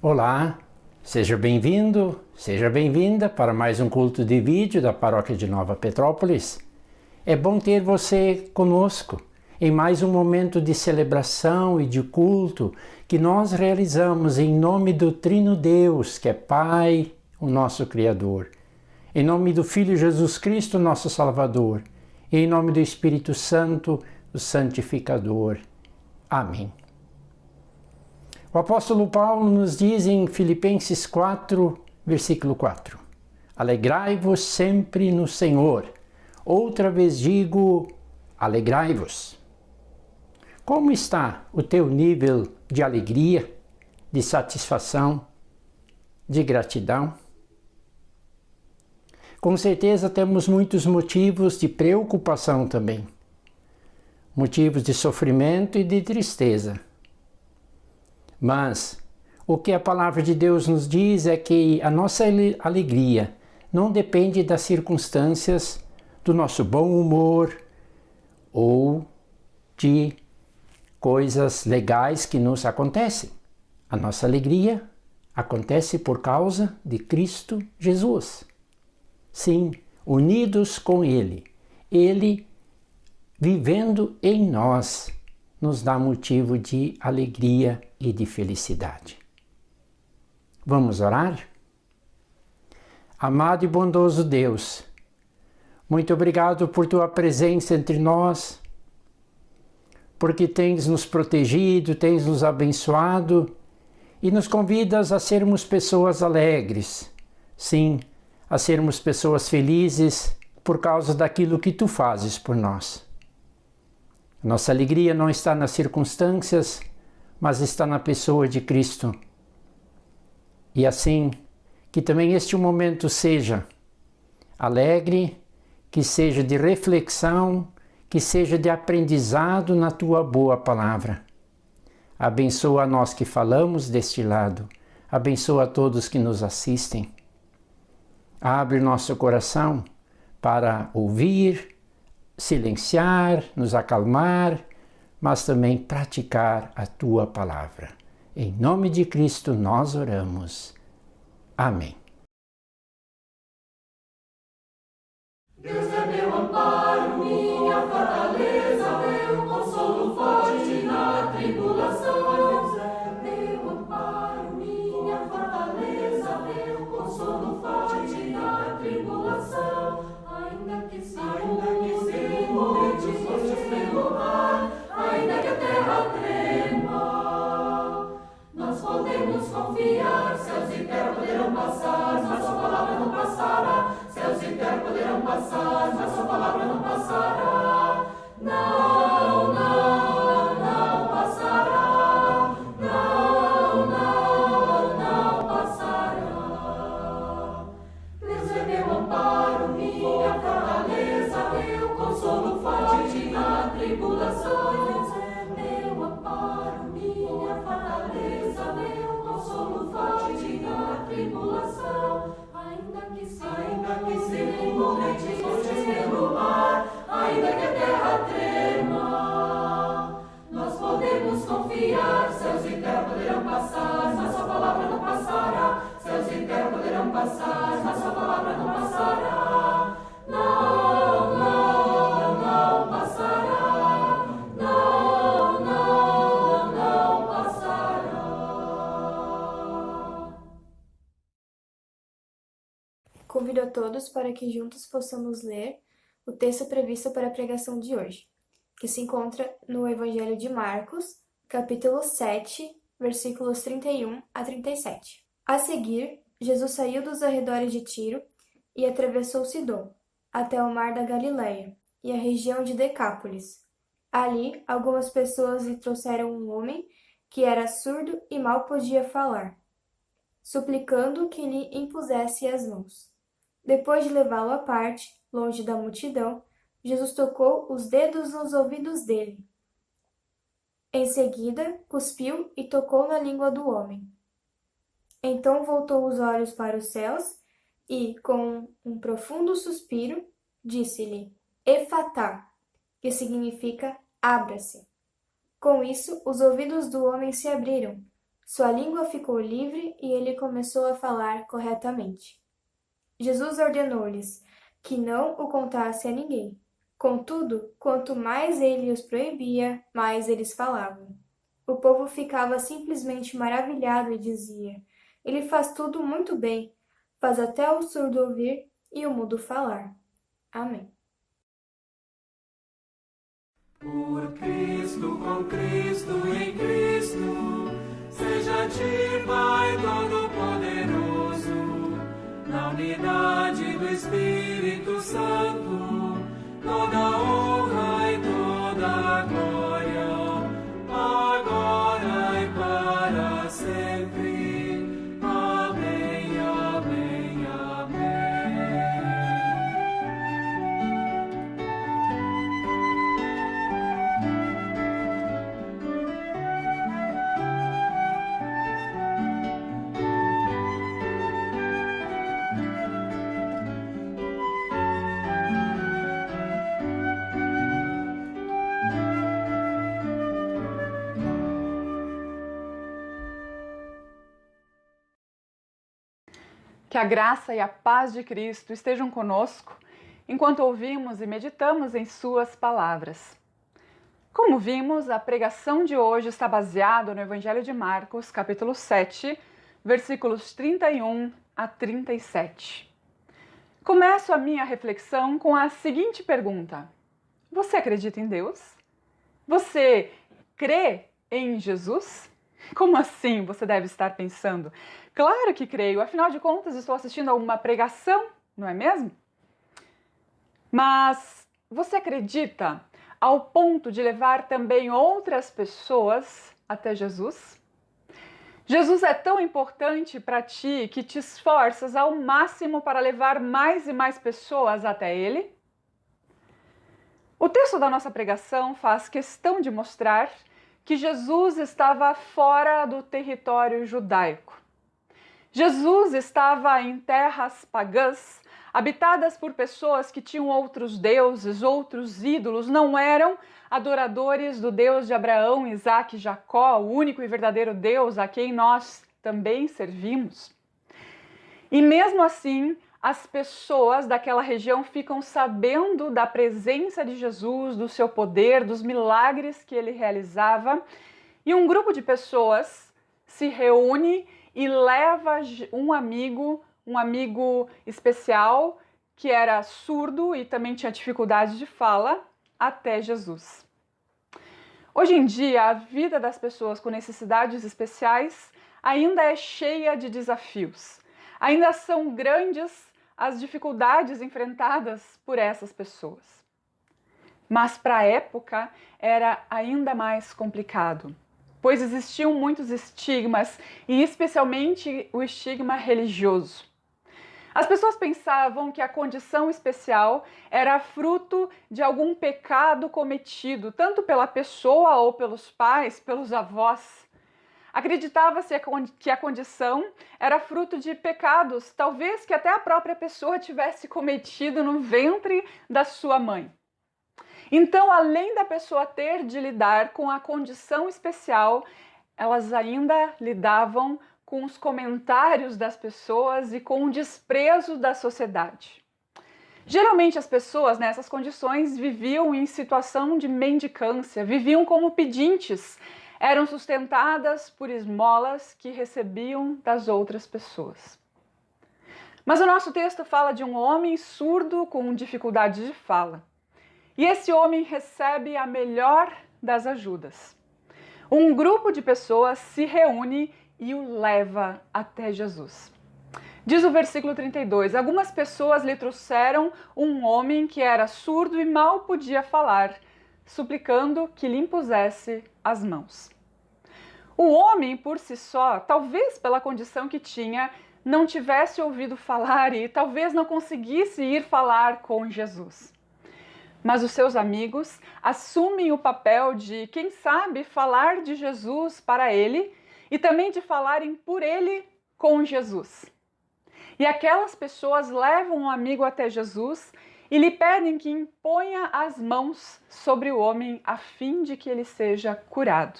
Olá, seja bem-vindo, seja bem-vinda para mais um culto de vídeo da Paróquia de Nova Petrópolis. É bom ter você conosco em mais um momento de celebração e de culto que nós realizamos em nome do Trino Deus, que é Pai, o nosso Criador, em nome do Filho Jesus Cristo, nosso Salvador, e em nome do Espírito Santo, o Santificador. Amém. O apóstolo Paulo nos diz em Filipenses 4, versículo 4: Alegrai-vos sempre no Senhor. Outra vez digo, alegrai-vos. Como está o teu nível de alegria, de satisfação, de gratidão? Com certeza temos muitos motivos de preocupação também. Motivos de sofrimento e de tristeza. Mas o que a palavra de Deus nos diz é que a nossa alegria não depende das circunstâncias, do nosso bom humor ou de coisas legais que nos acontecem. A nossa alegria acontece por causa de Cristo Jesus. Sim, unidos com Ele. Ele vivendo em nós nos dá motivo de alegria e de felicidade. Vamos orar? Amado e bondoso Deus, muito obrigado por tua presença entre nós, porque tens nos protegido, tens nos abençoado e nos convidas a sermos pessoas alegres, sim, a sermos pessoas felizes por causa daquilo que tu fazes por nós. Nossa alegria não está nas circunstâncias, mas está na pessoa de Cristo. E assim, que também este momento seja alegre, que seja de reflexão, que seja de aprendizado na tua boa palavra. Abençoa a nós que falamos deste lado, abençoa a todos que nos assistem. Abre nosso coração para ouvir, silenciar, nos acalmar, mas também praticar a tua palavra. Em nome de Cristo nós oramos. Amém. Deus é meu amparo, minha fortaleza, meu consolo forte na tribulação. Deus é meu amparo, minha fortaleza, meu consolo forte na tribulação. Ainda que se montes fortes pelo mar, ainda que a terra trema, nós podemos confiar. Céus e terra poderão passar, mas sua palavra não passará. Céus e terra poderão passar, mas sua palavra não passará. Não, não, não passará. Não, não, não passará. Deus é meu amparo, minha fortaleza, meu consolo forte na tribulação. Deus é meu amparo, minha fortaleza, meu consolo forte na tribulação. Ainda que se montes fortes pelo mar, ainda que a terra trema, nós podemos confiar. Céus e terra poderão passar, mas sua palavra não passará. Céus e terra poderão passar, mas sua palavra não passará. Não, não, não passará. Não, não, não passará. Convido a todos para que juntos possamos ler o texto previsto para a pregação de hoje, que se encontra no Evangelho de Marcos, capítulo 7, versículos 31 a 37. A seguir, Jesus saiu dos arredores de Tiro e atravessou Sidom, até o mar da Galileia e a região de Decápolis. Ali, algumas pessoas lhe trouxeram um homem que era surdo e mal podia falar, suplicando que lhe impusesse as mãos. Depois de levá-lo à parte, longe da multidão, Jesus tocou os dedos nos ouvidos dele. Em seguida, cuspiu e tocou na língua do homem. Então voltou os olhos para os céus e, com um profundo suspiro, disse-lhe: Efatá, que significa abra-se. Com isso, os ouvidos do homem se abriram, Sua língua ficou livre e ele começou a falar corretamente. Jesus ordenou-lhes que não o contassem a ninguém. Contudo, quanto mais ele os proibia, mais eles falavam. O povo ficava simplesmente maravilhado e dizia: Ele faz tudo muito bem, faz até o surdo ouvir e o mudo falar. Amém. Por Cristo, com Cristo, em Cristo, seja a ti, Pai Todo-Poderoso, na unidade do Espírito Santo, toda honra e toda glória, agora e para sempre. Amém, amém, amém. Que a graça e a paz de Cristo estejam conosco enquanto ouvimos e meditamos em suas palavras. Como vimos, a pregação de hoje está baseada no Evangelho de Marcos, capítulo 7, versículos 31 a 37. Começo a minha reflexão com a seguinte pergunta: você acredita em Deus? Você crê em Jesus? Como assim? Você deve estar pensando. Claro que creio, afinal de contas estou assistindo a uma pregação, não é mesmo? Mas você acredita ao ponto de levar também outras pessoas até Jesus? Jesus é tão importante para ti que te esforças ao máximo para levar mais e mais pessoas até Ele? O texto da nossa pregação faz questão de mostrar que Jesus estava fora do território judaico. Jesus estava em terras pagãs, habitadas por pessoas que tinham outros deuses, outros ídolos, não eram adoradores do Deus de Abraão, Isaque e Jacó, o único e verdadeiro Deus a quem nós também servimos. E mesmo assim, as pessoas daquela região ficam sabendo da presença de Jesus, do seu poder, dos milagres que ele realizava, e um grupo de pessoas se reúne e leva um amigo especial que era surdo e também tinha dificuldade de fala até Jesus. Hoje em dia, a vida das pessoas com necessidades especiais ainda é cheia de desafios. Ainda são grandes as dificuldades enfrentadas por essas pessoas. Mas para a época era ainda mais complicado, pois existiam muitos estigmas, e especialmente o estigma religioso. As pessoas pensavam que a condição especial era fruto de algum pecado cometido, tanto pela pessoa ou pelos pais, pelos avós. Acreditava-se que a condição era fruto de pecados, talvez que até a própria pessoa tivesse cometido no ventre da sua mãe. Então, além da pessoa ter de lidar com a condição especial, elas ainda lidavam com os comentários das pessoas e com o desprezo da sociedade. Geralmente as pessoas nessas condições viviam em situação de mendicância, viviam como pedintes, eram sustentadas por esmolas que recebiam das outras pessoas. Mas o nosso texto fala de um homem surdo com dificuldade de fala. E esse homem recebe a melhor das ajudas. Um grupo de pessoas se reúne e o leva até Jesus. Diz o versículo 32, algumas pessoas lhe trouxeram um homem que era surdo e mal podia falar, suplicando que lhe impusesse as mãos. O homem, por si só, talvez pela condição que tinha, não tivesse ouvido falar e talvez não conseguisse ir falar com Jesus. Mas os seus amigos assumem o papel de, quem sabe, falar de Jesus para ele e também de falarem por ele com Jesus. E aquelas pessoas levam o amigo até Jesus e lhe pedem que imponha as mãos sobre o homem a fim de que ele seja curado.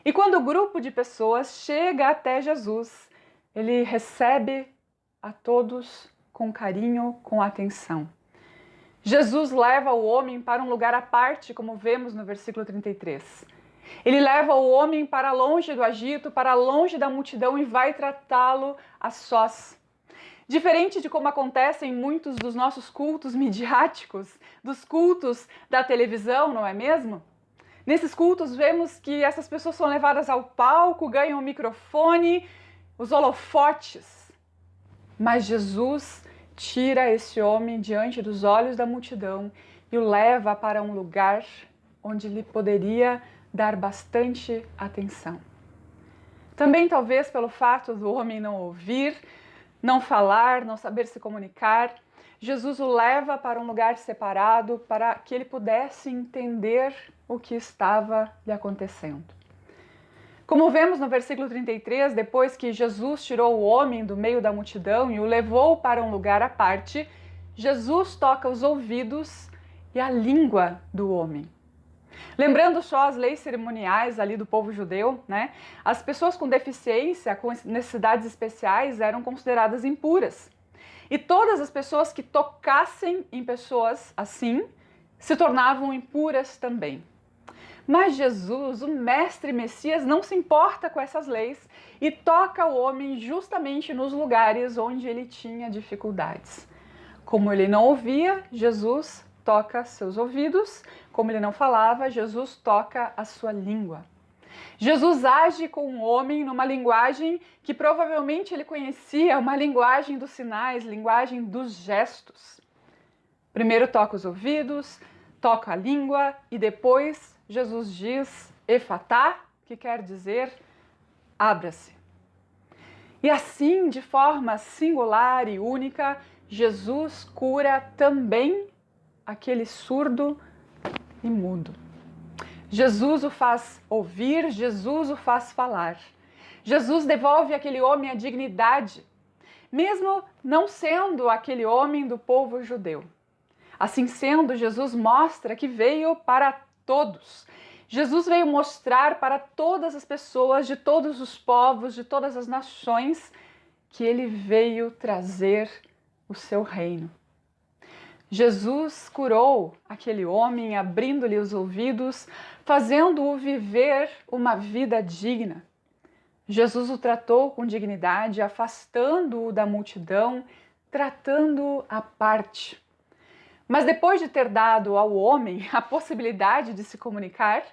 E quando o grupo de pessoas chega até Jesus, ele recebe a todos com carinho, com atenção. Jesus leva o homem para um lugar à parte, como vemos no versículo 33. Ele leva o homem para longe do agito, para longe da multidão e vai tratá-lo a sós. Diferente de como acontece em muitos dos nossos cultos midiáticos, dos cultos da televisão, não é mesmo? Nesses cultos vemos que essas pessoas são levadas ao palco, ganham o microfone, os holofotes. Mas Jesus tira esse homem diante dos olhos da multidão e o leva para um lugar onde ele poderia dar bastante atenção. Também talvez pelo fato do homem não ouvir, não falar, não saber se comunicar, Jesus o leva para um lugar separado para que ele pudesse entender o que estava lhe acontecendo. Como vemos no versículo 33, depois que Jesus tirou o homem do meio da multidão e o levou para um lugar à parte, Jesus toca os ouvidos e a língua do homem. Lembrando só as leis cerimoniais ali do povo judeu, né? As pessoas com deficiência, com necessidades especiais, eram consideradas impuras. E todas as pessoas que tocassem em pessoas assim se tornavam impuras também. Mas Jesus, o mestre Messias, não se importa com essas leis e toca o homem justamente nos lugares onde ele tinha dificuldades. Como ele não ouvia, Jesus toca seus ouvidos. Como ele não falava, Jesus toca a sua língua. Jesus age com o homem numa linguagem que provavelmente ele conhecia, uma linguagem dos sinais, linguagem dos gestos. Primeiro toca os ouvidos, toca a língua e depois Jesus diz efatá, que quer dizer abra-se. E assim, de forma singular e única, Jesus cura também aquele surdo e mudo. Jesus o faz ouvir, Jesus o faz falar. Jesus devolve àquele homem a dignidade, mesmo não sendo aquele homem do povo judeu. Assim sendo, Jesus mostra que veio para todos. Jesus veio mostrar para todas as pessoas, de todos os povos, de todas as nações, que ele veio trazer o seu reino. Jesus curou aquele homem, abrindo-lhe os ouvidos, fazendo-o viver uma vida digna. Jesus o tratou com dignidade, afastando-o da multidão, tratando-o à parte. Mas depois de ter dado ao homem a possibilidade de se comunicar,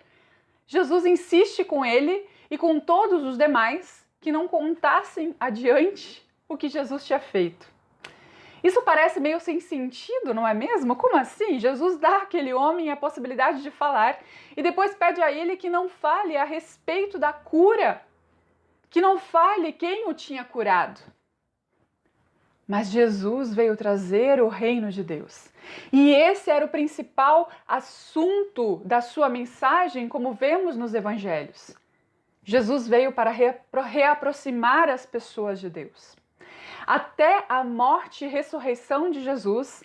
Jesus insiste com ele e com todos os demais que não contassem adiante o que Jesus tinha feito. Isso parece meio sem sentido, não é mesmo? Como assim? Jesus dá àquele homem a possibilidade de falar e depois pede a ele que não fale a respeito da cura, que não fale quem o tinha curado. Mas Jesus veio trazer o reino de Deus. E esse era o principal assunto da sua mensagem, como vemos nos evangelhos. Jesus veio para reaproximar as pessoas de Deus. Até a morte e ressurreição de Jesus,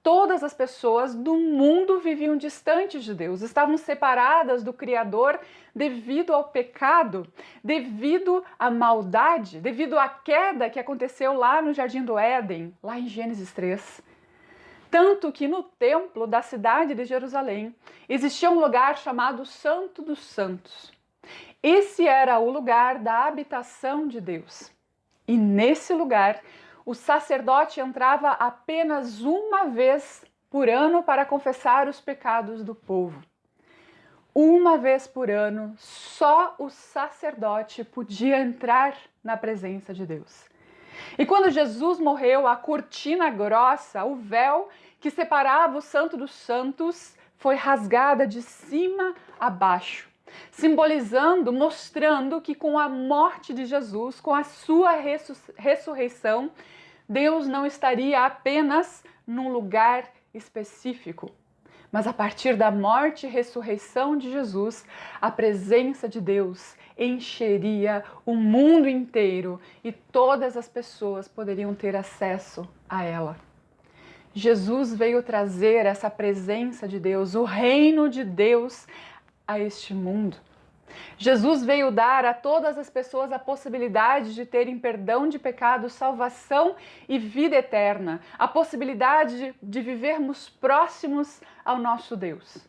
todas as pessoas do mundo viviam distantes de Deus, estavam separadas do Criador devido ao pecado, devido à maldade, devido à queda que aconteceu lá no Jardim do Éden, lá em Gênesis 3. Tanto que no templo da cidade de Jerusalém existia um lugar chamado Santo dos Santos. Esse era o lugar da habitação de Deus. E nesse lugar, o sacerdote entrava apenas uma vez por ano para confessar os pecados do povo. Uma vez por ano, só o sacerdote podia entrar na presença de Deus. E quando Jesus morreu, a cortina grossa, o véu que separava o Santo dos Santos, foi rasgada de cima a baixo, simbolizando, mostrando que com a morte de Jesus, com a sua ressurreição, Deus não estaria apenas num lugar específico, mas a partir da morte e ressurreição de Jesus, a presença de Deus encheria o mundo inteiro e todas as pessoas poderiam ter acesso a ela. Jesus veio trazer essa presença de Deus, o reino de Deus, a este mundo. Jesus veio dar a todas as pessoas a possibilidade de terem perdão de pecados, salvação e vida eterna, a possibilidade de vivermos próximos ao nosso Deus.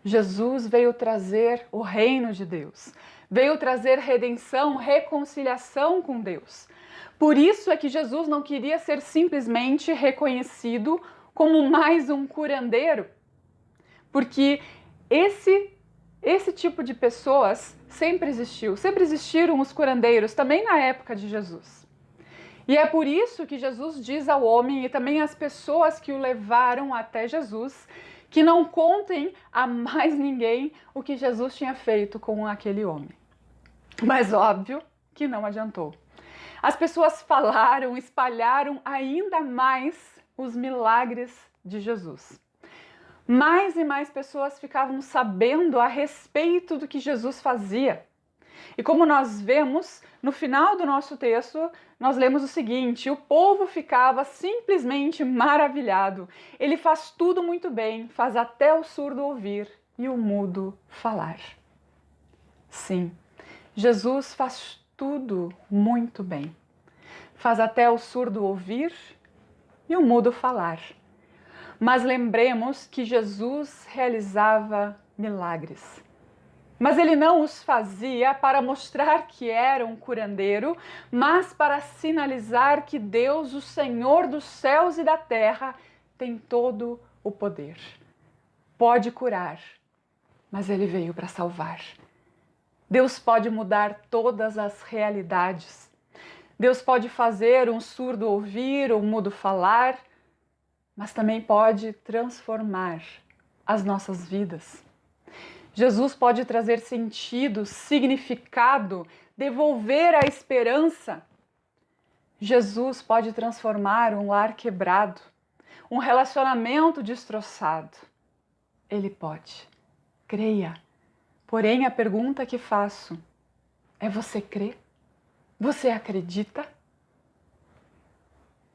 Jesus veio trazer o reino de Deus, veio trazer redenção, reconciliação com Deus. Por isso é que Jesus não queria ser simplesmente reconhecido como mais um curandeiro, porque esse tipo de pessoas sempre existiu, sempre existiram os curandeiros, também na época de Jesus. E é por isso que Jesus diz ao homem e também às pessoas que o levaram até Jesus, que não contem a mais ninguém o que Jesus tinha feito com aquele homem. Mas óbvio que não adiantou. As pessoas falaram, espalharam ainda mais os milagres de Jesus. Mais e mais pessoas ficavam sabendo a respeito do que Jesus fazia. E como nós vemos, no final do nosso texto, nós lemos o seguinte: o povo ficava simplesmente maravilhado. Ele faz tudo muito bem, faz até o surdo ouvir e o mudo falar. Sim, Jesus faz tudo muito bem. Faz até o surdo ouvir e o mudo falar. Mas lembremos que Jesus realizava milagres. Mas ele não os fazia para mostrar que era um curandeiro, mas para sinalizar que Deus, o Senhor dos céus e da terra, tem todo o poder. Pode curar, mas ele veio para salvar. Deus pode mudar todas as realidades. Deus pode fazer um surdo ouvir ou um mudo falar, mas também pode transformar as nossas vidas. Jesus pode trazer sentido, significado, devolver a esperança. Jesus pode transformar um lar quebrado, um relacionamento destroçado. Ele pode. Creia. Porém, a pergunta que faço é: você crê? Você acredita?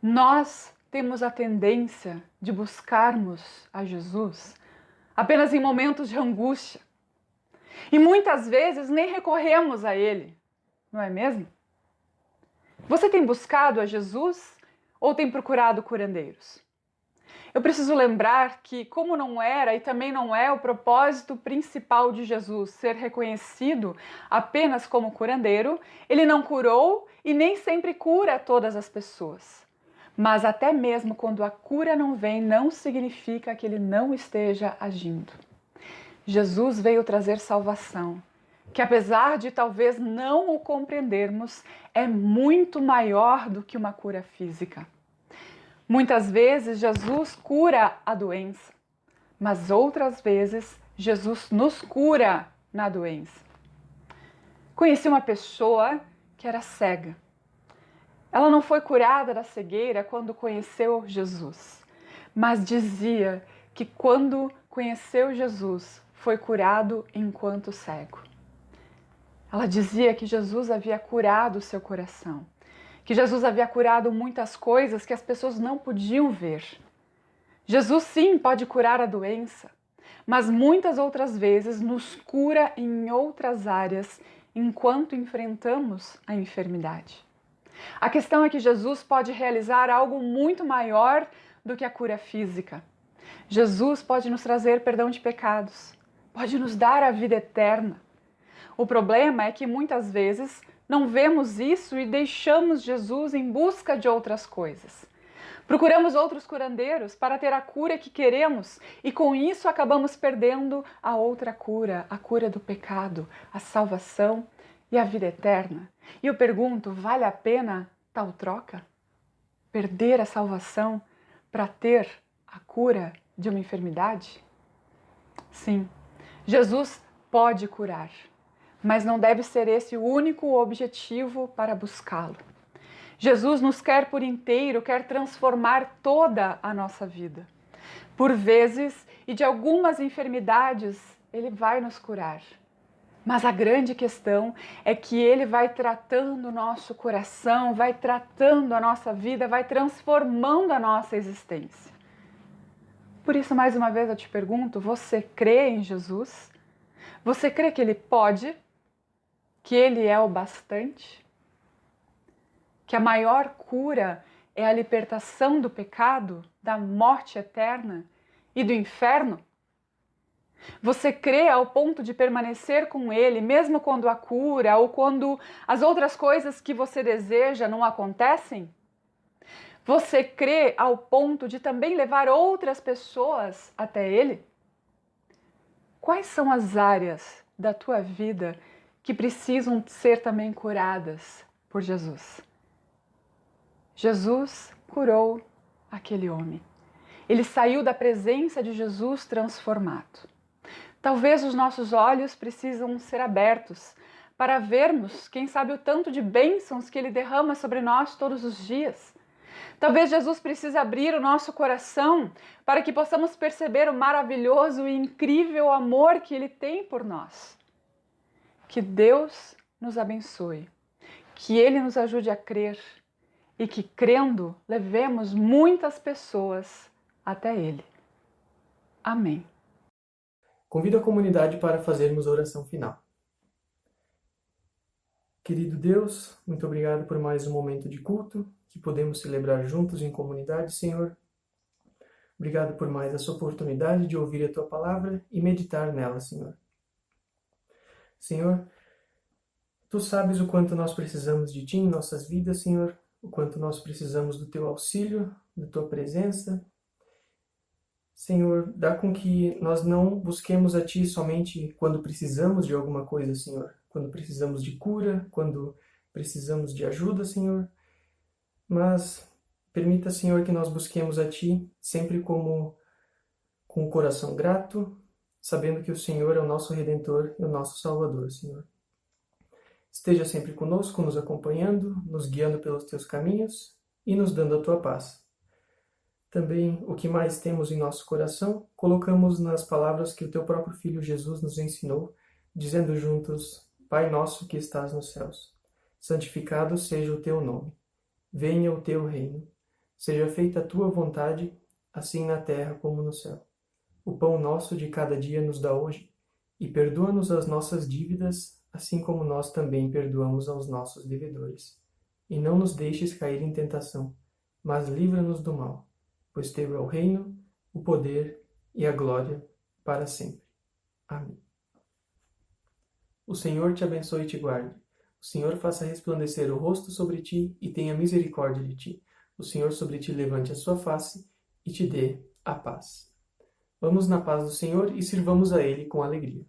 Nós temos a tendência de buscarmos a Jesus apenas em momentos de angústia. E muitas vezes nem recorremos a Ele, não é mesmo? Você tem buscado a Jesus ou tem procurado curandeiros? Eu preciso lembrar que, como não era e também não é o propósito principal de Jesus ser reconhecido apenas como curandeiro, Ele não curou e nem sempre cura todas as pessoas. Mas até mesmo quando a cura não vem, não significa que Ele não esteja agindo. Jesus veio trazer salvação, que apesar de talvez não o compreendermos, é muito maior do que uma cura física. Muitas vezes Jesus cura a doença, mas outras vezes Jesus nos cura na doença. Conheci uma pessoa que era cega. Ela não foi curada da cegueira quando conheceu Jesus, mas dizia que quando conheceu Jesus foi curado enquanto cego. Ela dizia que Jesus havia curado o seu coração, que Jesus havia curado muitas coisas que as pessoas não podiam ver. Jesus sim pode curar a doença, mas muitas outras vezes nos cura em outras áreas enquanto enfrentamos a enfermidade. A questão é que Jesus pode realizar algo muito maior do que a cura física. Jesus pode nos trazer perdão de pecados, pode nos dar a vida eterna. O problema é que muitas vezes não vemos isso e deixamos Jesus em busca de outras coisas. Procuramos outros curandeiros para ter a cura que queremos e com isso acabamos perdendo a outra cura, a cura do pecado, a salvação e a vida eterna. E eu pergunto, vale a pena tal troca? Perder a salvação para ter a cura de uma enfermidade? Sim, Jesus pode curar, mas não deve ser esse o único objetivo para buscá-lo. Jesus nos quer por inteiro, quer transformar toda a nossa vida. Por vezes e de algumas enfermidades, Ele vai nos curar. Mas a grande questão é que Ele vai tratando o nosso coração, vai tratando a nossa vida, vai transformando a nossa existência. Por isso, mais uma vez eu te pergunto, você crê em Jesus? Você crê que Ele pode? Que Ele é o bastante? Que a maior cura é a libertação do pecado, da morte eterna e do inferno? Você crê ao ponto de permanecer com Ele, mesmo quando a cura ou quando as outras coisas que você deseja não acontecem? Você crê ao ponto de também levar outras pessoas até Ele? Quais são as áreas da tua vida que precisam ser também curadas por Jesus? Jesus curou aquele homem. Ele saiu da presença de Jesus transformado. Talvez os nossos olhos precisam ser abertos para vermos, quem sabe, o tanto de bênçãos que Ele derrama sobre nós todos os dias. Talvez Jesus precise abrir o nosso coração para que possamos perceber o maravilhoso e incrível amor que Ele tem por nós. Que Deus nos abençoe, que Ele nos ajude a crer e que, crendo, levemos muitas pessoas até Ele. Amém. Convido a comunidade para fazermos a oração final. Querido Deus, muito obrigado por mais um momento de culto que podemos celebrar juntos em comunidade, Senhor. Obrigado por mais essa oportunidade de ouvir a Tua palavra e meditar nela, Senhor. Senhor, Tu sabes o quanto nós precisamos de Ti em nossas vidas, Senhor, o quanto nós precisamos do Teu auxílio, da Tua presença. Senhor, dá com que nós não busquemos a Ti somente quando precisamos de alguma coisa, Senhor. Quando precisamos de cura, quando precisamos de ajuda, Senhor. Mas permita, Senhor, que nós busquemos a Ti sempre com o coração grato, sabendo que o Senhor é o nosso Redentor e o nosso Salvador, Senhor. Esteja sempre conosco, nos acompanhando, nos guiando pelos Teus caminhos e nos dando a Tua paz. Também o que mais temos em nosso coração, colocamos nas palavras que o Teu próprio Filho Jesus nos ensinou, dizendo juntos: Pai nosso que estás nos céus, santificado seja o Teu nome. Venha o Teu reino. Seja feita a Tua vontade, assim na terra como no céu. O pão nosso de cada dia nos dá hoje, e perdoa-nos as nossas dívidas, assim como nós também perdoamos aos nossos devedores. E não nos deixes cair em tentação, mas livra-nos do mal, pois Teu é o reino, o poder e a glória para sempre. Amém. O Senhor te abençoe e te guarde. O Senhor faça resplandecer o rosto sobre ti e tenha misericórdia de ti. O Senhor sobre ti levante a sua face e te dê a paz. Vamos na paz do Senhor e sirvamos a Ele com alegria.